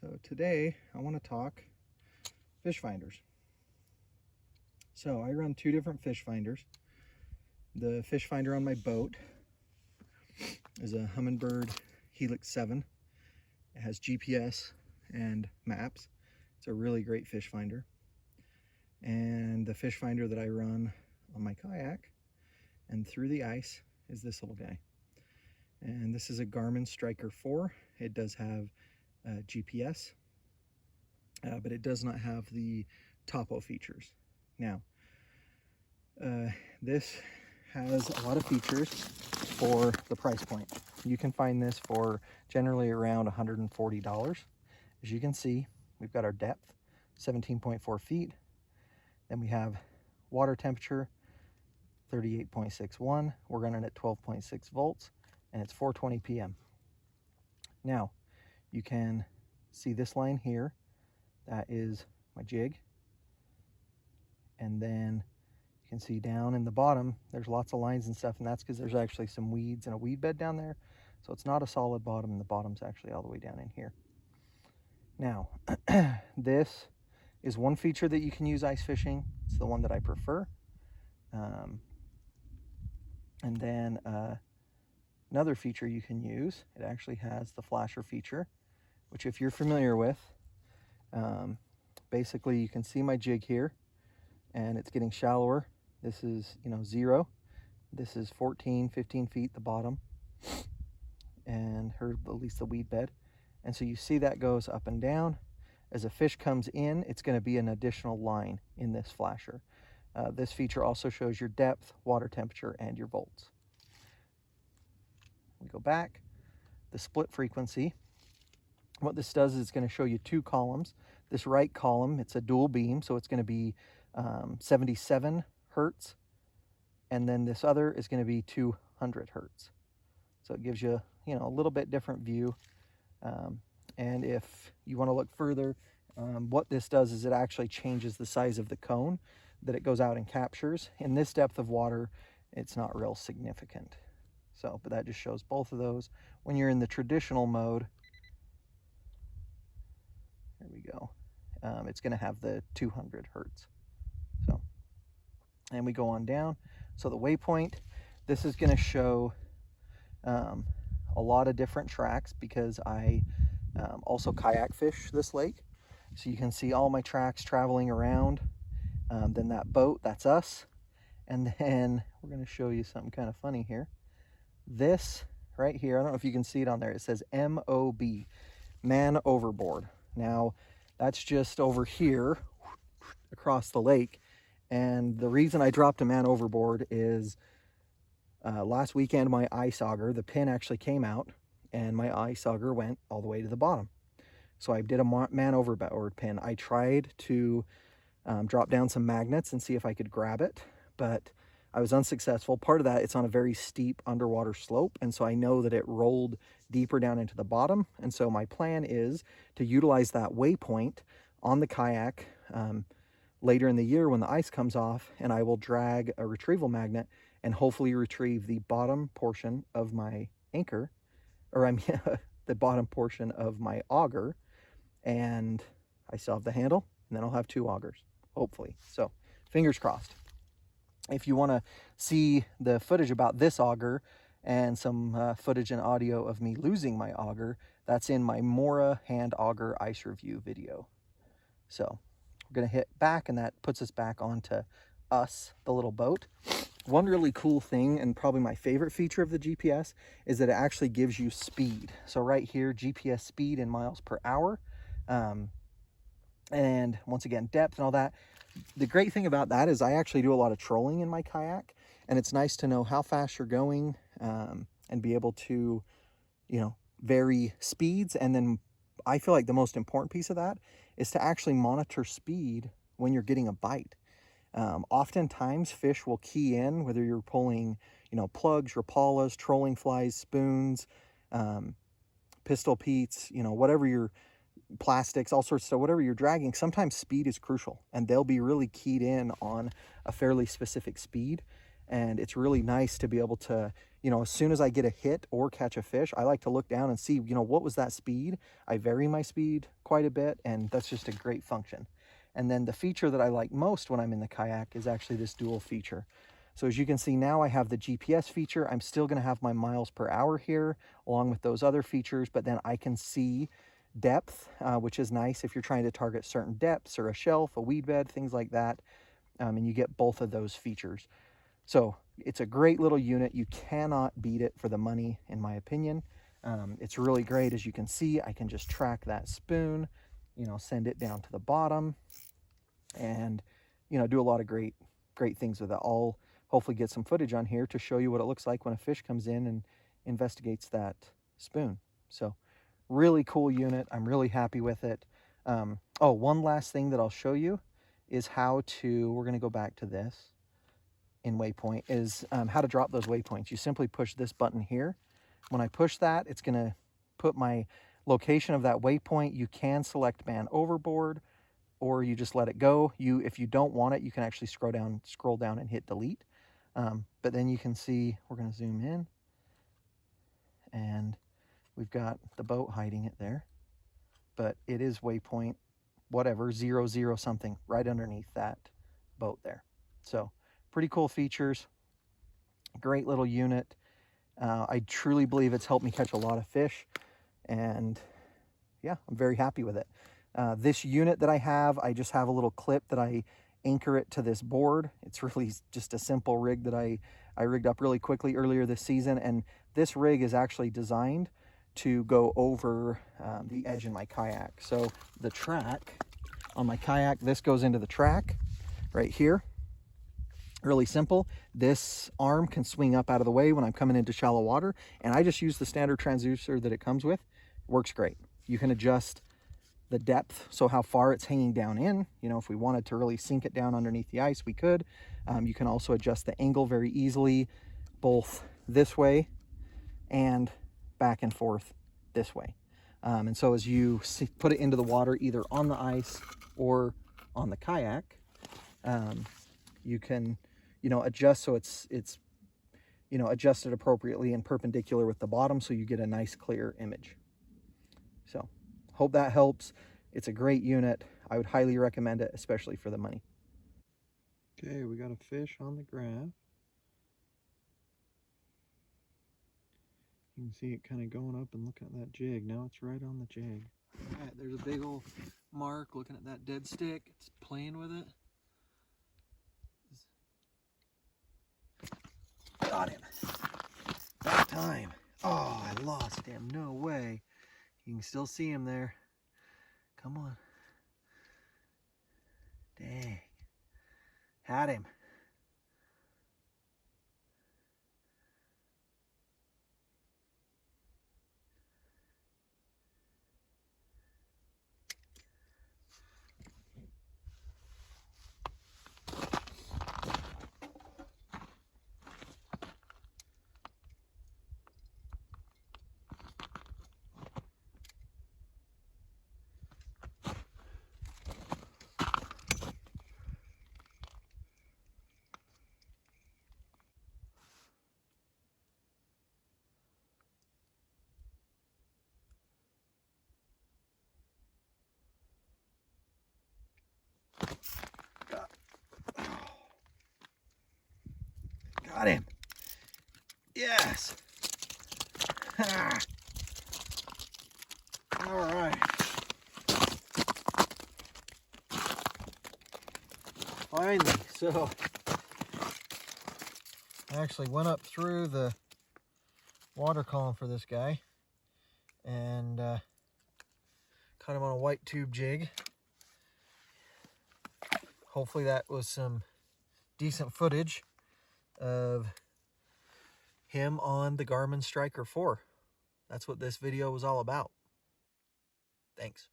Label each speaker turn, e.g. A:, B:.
A: So today I want to talk fish finders. So I run two different fish finders. The fish finder on my boat is a Humminbird Helix 7. It has GPS and maps. It's a really great fish finder. And the fish finder that I run on my kayak and through the ice is this little guy. And this is a GARMIN Striker 4. It does have GPS, but it does not have the topo features. Now, this has a lot of features for the price point. You can find this for generally around $140. As you can see, we've got our depth, 17.4 feet. Then we have water temperature, 38.61. We're running at 12.6 volts, and it's 4:20 p.m. Now, you can see this line here. That is my jig. And then you can see down in the bottom, there's lots of lines and stuff, and that's because there's actually some weeds and a weed bed down there. So it's not a solid bottom, and the bottom's actually all the way down in here. Now, this is one feature that you can use ice fishing. It's the one that I prefer. And then another feature you can use, it actually has the flasher feature, which if you're familiar with, basically you can see my jig here and it's getting shallower. This is, 0. This is 14, 15 feet, the bottom, and at least the weed bed. And so you see that goes up and down. As a fish comes in, it's going to be an additional line in this flasher. This feature also shows your depth, water temperature, and your volts. We go back, the split frequency. What this does is it's going to show you two columns. This right column, it's a dual beam, so it's going to be 77 hertz, and then this other is going to be 200 hertz. So it gives you, a little bit different view. And if you want to look further, what this does is it actually changes the size of the cone that it goes out and captures. In this depth of water, it's not real significant. So, but that just shows both of those. When you're in the traditional mode, there we go, it's going to have the 200 hertz. So, and we go on down. So the waypoint, this is going to show a lot of different tracks because I also kayak fish this lake. So you can see all my tracks traveling around. Then that boat, that's us. And then we're going to show you something kind of funny here. This right here, I don't know if you can see it on there, it says MOB, man overboard. Now, that's just over here across the lake. And the reason I dropped a man overboard is last weekend my ice auger, the pin actually came out and my ice auger went all the way to the bottom. So I did a man overboard pin. I tried to drop down some magnets and see if I could grab it, but I was unsuccessful. Part of that, it's on a very steep underwater slope, and so I know that it rolled deeper down into the bottom. And so my plan is to utilize that waypoint on the kayak later in the year when the ice comes off, and I will drag a retrieval magnet and hopefully retrieve the bottom portion of my anchor, or I mean the bottom portion of my auger, and I still have the handle, and then I'll have two augers, hopefully. So fingers crossed. If you want to see the footage about this auger and some footage and audio of me losing my auger, that's in my Mora hand auger ice review video. So we're going to hit back, and that puts us back onto us, the little boat. One really cool thing, and probably my favorite feature of the GPS, is that it actually gives you speed. So right here, GPS speed in miles per hour. And once again, depth and all that. The great thing about that is I actually do a lot of trolling in my kayak, and it's nice to know how fast you're going and be able to, vary speeds. And then I feel like the most important piece of that is to actually monitor speed when you're getting a bite. Oftentimes fish will key in, whether you're pulling, plugs, rapalas, trolling flies, spoons, pistol peats, whatever you're plastics, all sorts of stuff, whatever you're dragging, sometimes speed is crucial, and they'll be really keyed in on a fairly specific speed. And it's really nice to be able to, as soon as I get a hit or catch a fish, I like to look down and see, what was that speed? I vary my speed quite a bit, and that's just a great function. And then the feature that I like most when I'm in the kayak is actually this dual feature. So as you can see now, I have the GPS feature. I'm still going to have my miles per hour here along with those other features, but then I can see depth, which is nice if you're trying to target certain depths or a shelf, a weed bed, things like that. And you get both of those features. So it's a great little unit. You cannot beat it for the money, in my opinion. It's really great. As you can see, I can just track that spoon, send it down to the bottom, and do a lot of great things with it. I'll hopefully get some footage on here to show you what it looks like when a fish comes in and investigates that spoon. So really cool unit. I'm really happy with it. Oh, one last thing that I'll show you is how to, we're going to go back to this in waypoint, is how to drop those waypoints. You simply push this button here. When I push that, it's going to put my location of that waypoint. You can select man overboard, or you just let it go. If you don't want it, you can actually scroll down and hit delete. But then you can see, we're going to zoom in, and we've got the boat hiding it there, but it is waypoint whatever 00 something right underneath that boat there. So pretty cool features, great little unit. I truly believe it's helped me catch a lot of fish, and yeah, I'm very happy with it. This unit that I just have a little clip that I anchor it to this board. It's really just a simple rig that I rigged up really quickly earlier this season, and this rig is actually designed to go over the edge in my kayak. So the track on my kayak, this goes into the track right here. Really simple. This arm can swing up out of the way when I'm coming into shallow water, and I just use the standard transducer that it comes with. It works great. You can adjust the depth, so how far it's hanging down in. If we wanted to really sink it down underneath the ice, we could. You can also adjust the angle very easily, both this way and back and forth this way. And so as you put it into the water, either on the ice or on the kayak, you can, adjust so it's adjusted appropriately and perpendicular with the bottom, so you get a nice clear image. So hope that helps. It's a great unit. I would highly recommend it, especially for the money. Okay, we got a fish on the graph. You can see it kind of going up and looking at that jig. Now it's right on the jig. All right, there's a big old mark looking at that dead stick. It's playing with it. Got him. That time. Oh, I lost him. No way. You can still see him there. Come on. Dang. Had him. Got him. Yes. Ha. All right. Finally. So I actually went up through the water column for this guy and caught him on a white tube jig. Hopefully that was some decent footage of him on the GARMIN Striker 4. That's what this video was all about. Thanks.